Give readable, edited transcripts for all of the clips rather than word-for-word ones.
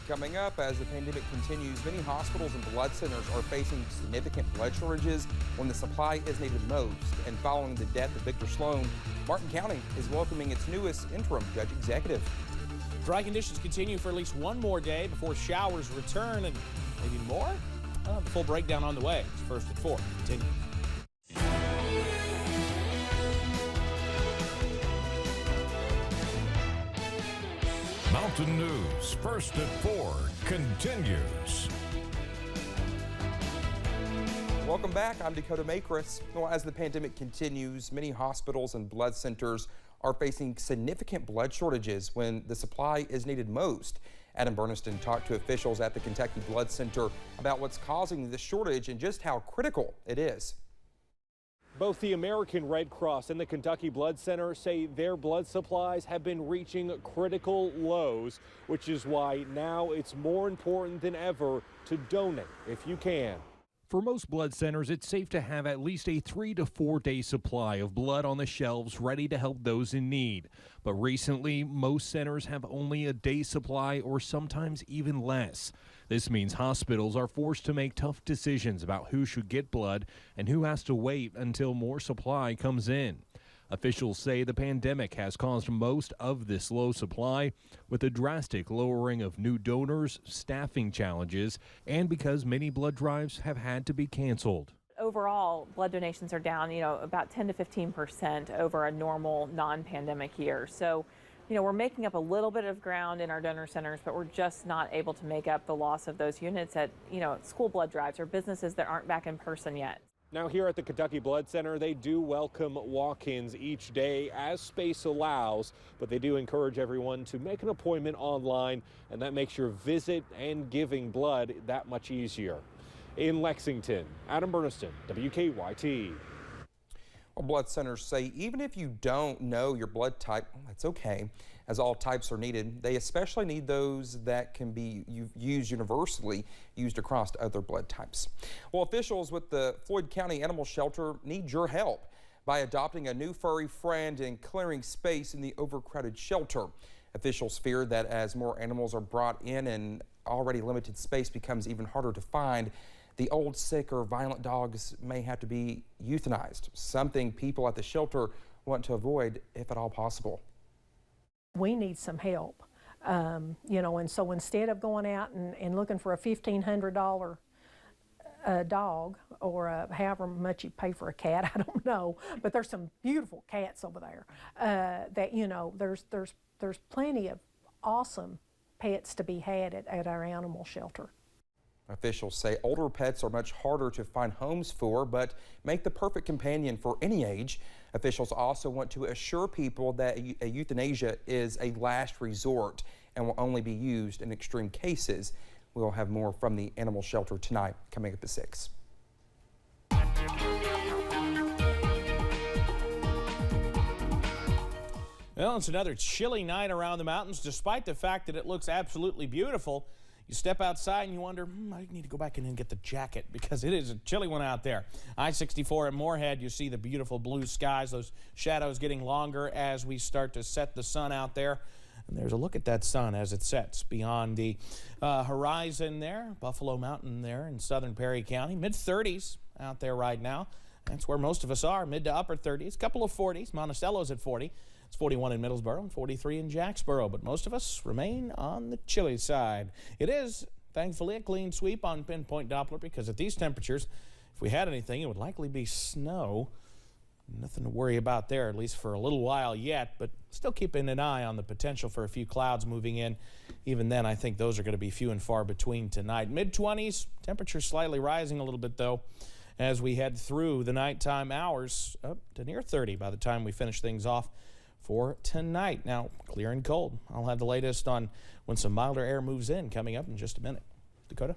coming up. As the pandemic continues, many hospitals and blood centers are facing significant blood shortages when the supply is needed most. And following the death of Victor Sloan, Martin County is welcoming its newest interim judge executive. Dry conditions continue for at least one more day before showers return, and maybe more? The full breakdown on the way. It's first at 4. Continue. Mountain News, first at 4, continues. Welcome back. I'm Dakota Makris. Well, as the pandemic continues, many hospitals and blood centers are facing significant blood shortages when the supply is needed most. Adam Berniston talked to officials at the Kentucky Blood Center about what's causing the shortage and just how critical it is. Both the American Red Cross and the Kentucky Blood Center say their blood supplies have been reaching critical lows, which is why now it's more important than ever to donate if you can. For most blood centers, it's safe to have at least a 3 to 4 day supply of blood on the shelves ready to help those in need. But recently, most centers have only a day supply or sometimes even less. This means hospitals are forced to make tough decisions about who should get blood and who has to wait until more supply comes in. Officials say the pandemic has caused most of this low supply, with a drastic lowering of new donors, staffing challenges, and because many blood drives have had to be canceled. Overall, blood donations are down, about 10 to 15% over a normal non-pandemic year. So, we're making up a little bit of ground in our donor centers, but we're just not able to make up the loss of those units at, school blood drives or businesses that aren't back in person yet. Now here at the Kentucky Blood Center, they do welcome walk-ins each day as space allows, but they do encourage everyone to make an appointment online, and that makes your visit and giving blood that much easier. In Lexington, Adam Berniston, WKYT. Well, blood centers say even if you don't know your blood type, that's okay, as all types are needed. They especially need those that can be used universally, used across other blood types. Well, officials with the Floyd County Animal Shelter need your help by adopting a new furry friend and clearing space in the overcrowded shelter. Officials fear that as more animals are brought in and already limited space becomes even harder to find, the old, sick, or violent dogs may have to be euthanized, something people at the shelter want to avoid if at all possible. We need some help, and so instead of going out and looking for a $1,500 dog or however much you pay for a cat, I don't know, but there's some beautiful cats over there that, there's plenty of awesome pets to be had at our animal shelter. Officials say older pets are much harder to find homes for, but make the perfect companion for any age. Officials also want to assure people that euthanasia is a last resort and will only be used in extreme cases. We'll have more from the animal shelter tonight, coming up at 6. Well, it's another chilly night around the mountains, despite the fact that it looks absolutely beautiful. You step outside and you wonder, I need to go back in and get the jacket because it is a chilly one out there. I-64 at Moorhead, you see the beautiful blue skies, those shadows getting longer as we start to set the sun out there. And there's a look at that sun as it sets beyond the horizon there, Buffalo Mountain there in southern Perry County. Mid-30s out there right now. That's where most of us are, mid to upper 30s, a couple of 40s. Monticello's at 40. It's 41 in Middlesboro and 43 in Jacksboro, but most of us remain on the chilly side. It is, thankfully, a clean sweep on pinpoint Doppler because at these temperatures, if we had anything, it would likely be snow. Nothing to worry about there, at least for a little while yet, but still keeping an eye on the potential for a few clouds moving in. Even then, I think those are going to be few and far between tonight. Mid-20s, temperature slightly rising a little bit, though, as we head through the nighttime hours, up to near 30 by the time we finish things off for tonight. Now, clear and cold. I'll have the latest on when some milder air moves in coming up in just a minute. Dakota?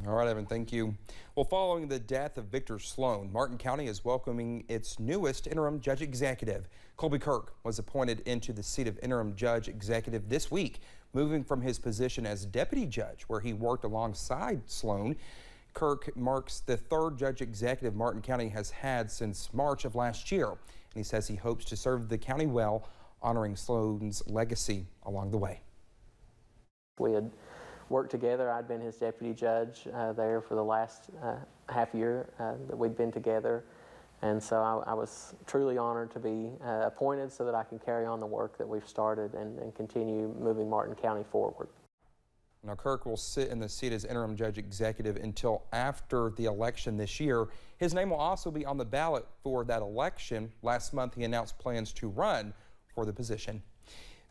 All right, Evan, thank you. Well, following the death of Victor Sloan, Martin County is welcoming its newest interim judge executive. Colby Kirk was appointed into the seat of interim judge executive this week, moving from his position as deputy judge, where he worked alongside Sloan. Kirk marks the third judge executive Martin County has had since March of last year. And he says he hopes to serve the county well, honoring Sloan's legacy along the way. We had worked together. I'd been his deputy judge there for the last half year that we'd been together. And so I was truly honored to be appointed so that I can carry on the work that we've started and continue moving Martin County forward. Now, Kirk will sit in the seat as interim judge executive until after the election this year. His name will also be on the ballot for that election. Last month, he announced plans to run for the position.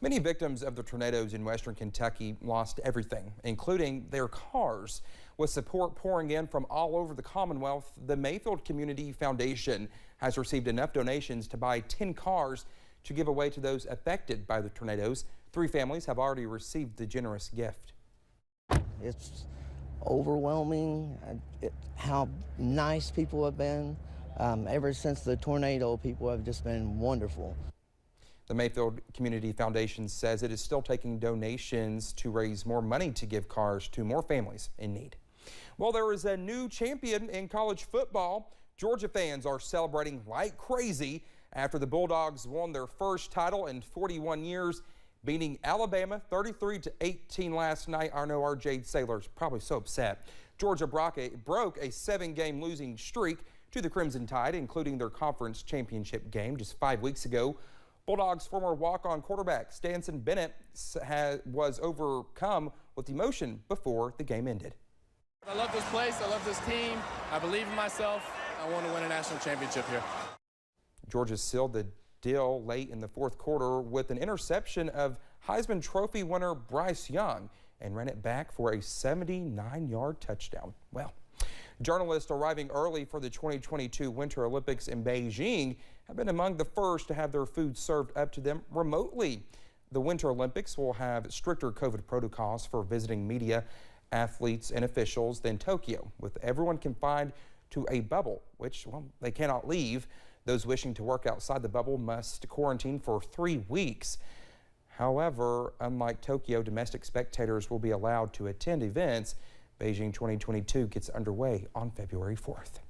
Many victims of the tornadoes in western Kentucky lost everything, including their cars. With support pouring in from all over the Commonwealth, the Mayfield Community Foundation has received enough donations to buy 10 cars to give away to those affected by the tornadoes. 3 families have already received the generous gift. It's overwhelming how nice people have been. Ever since the tornado, people have just been wonderful. The Mayfield Community Foundation says it is still taking donations to raise more money to give cars to more families in need. Well, there is a new champion in college football. Georgia fans are celebrating like crazy after the Bulldogs won their first title in 41 years, beating Alabama 33-18 last night. I know our Jade Sailor's probably so upset. Georgia broke a 7-game losing streak to the Crimson Tide, including their conference championship game just 5 weeks ago. Bulldogs former walk-on quarterback Stanson Bennett was overcome with emotion before the game ended. I love this place. I love this team. I believe in myself. I want to win a national championship here. Georgia sealed the deal late in the fourth quarter with an interception of Heisman Trophy winner Bryce Young and ran it back for a 79-yard touchdown. Well, journalists arriving early for the 2022 Winter Olympics in Beijing have been among the first to have their food served up to them remotely. The Winter Olympics will have stricter COVID protocols for visiting media, athletes, and officials than Tokyo, with everyone confined to a bubble, which, well, they cannot leave. Those wishing to work outside the bubble must quarantine for 3 weeks. However, unlike Tokyo, domestic spectators will be allowed to attend events. Beijing 2022 gets underway on February 4th.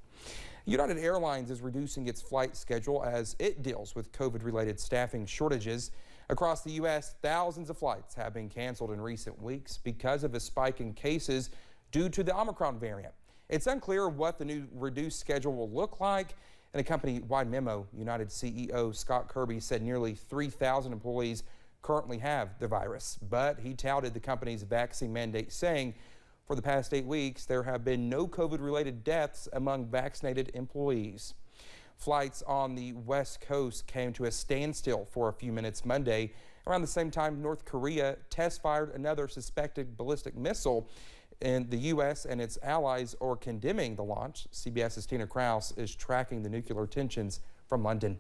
United Airlines is reducing its flight schedule as it deals with COVID-related staffing shortages. Across the U.S., thousands of flights have been canceled in recent weeks because of a spike in cases due to the Omicron variant. It's unclear what the new reduced schedule will look like. In a company-wide memo, United CEO Scott Kirby said nearly 3,000 employees currently have the virus, but he touted the company's vaccine mandate, saying for the past 8 weeks, there have been no COVID-related deaths among vaccinated employees. Flights on the West Coast came to a standstill for a few minutes Monday. Around the same time, North Korea test-fired another suspected ballistic missile, and the U.S. and its allies are condemning the launch. CBS's Tina Krause is tracking the nuclear tensions from London.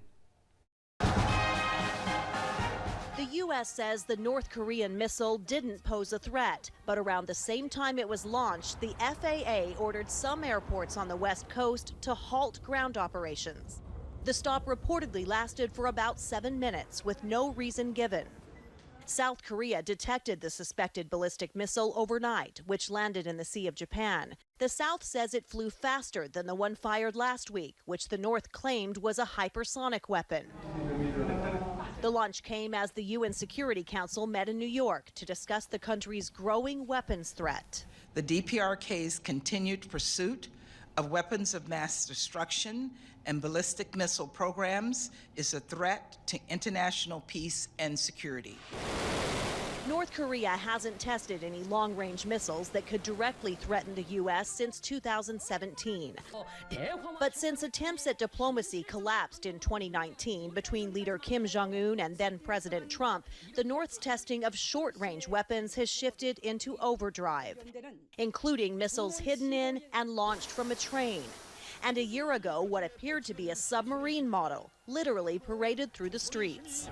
The U.S. says the North Korean missile didn't pose a threat, but around the same time it was launched, the FAA ordered some airports on the West Coast to halt ground operations. The stop reportedly lasted for about 7 minutes with no reason given. South Korea detected the suspected ballistic missile overnight, which landed in the Sea of Japan. The South says it flew faster than the one fired last week, which the North claimed was a hypersonic weapon. The launch came as the UN Security Council met in New York to discuss the country's growing weapons threat. The DPRK's continued pursuit of weapons of mass destruction and ballistic missile programs is a threat to international peace and security. North Korea hasn't tested any long-range missiles that could directly threaten the U.S. since 2017. But since attempts at diplomacy collapsed in 2019 between leader Kim Jong-un and then-President Trump, the North's testing of short-range weapons has shifted into overdrive, including missiles hidden in and launched from a train. And a year ago, what appeared to be a submarine model literally paraded through the streets.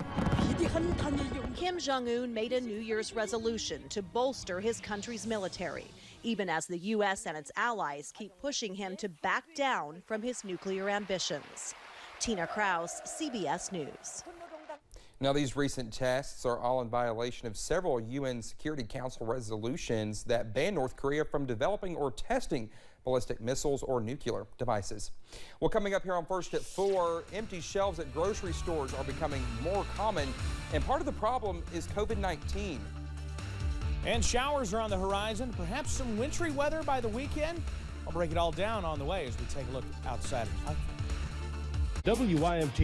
Kim Jong-un made a New Year's resolution to bolster his country's military, even as the U.S. and its allies keep pushing him to back down from his nuclear ambitions. Tina Krause, CBS News. Now, these recent tests are all in violation of several UN Security Council resolutions that ban North Korea from developing or testing ballistic missiles or nuclear devices. Well, coming up here on First at 4, empty shelves at grocery stores are becoming more common, and part of the problem is COVID-19. And showers are on the horizon, perhaps some wintry weather by the weekend. I'll break it all down on the way as we take a look outside. WYMT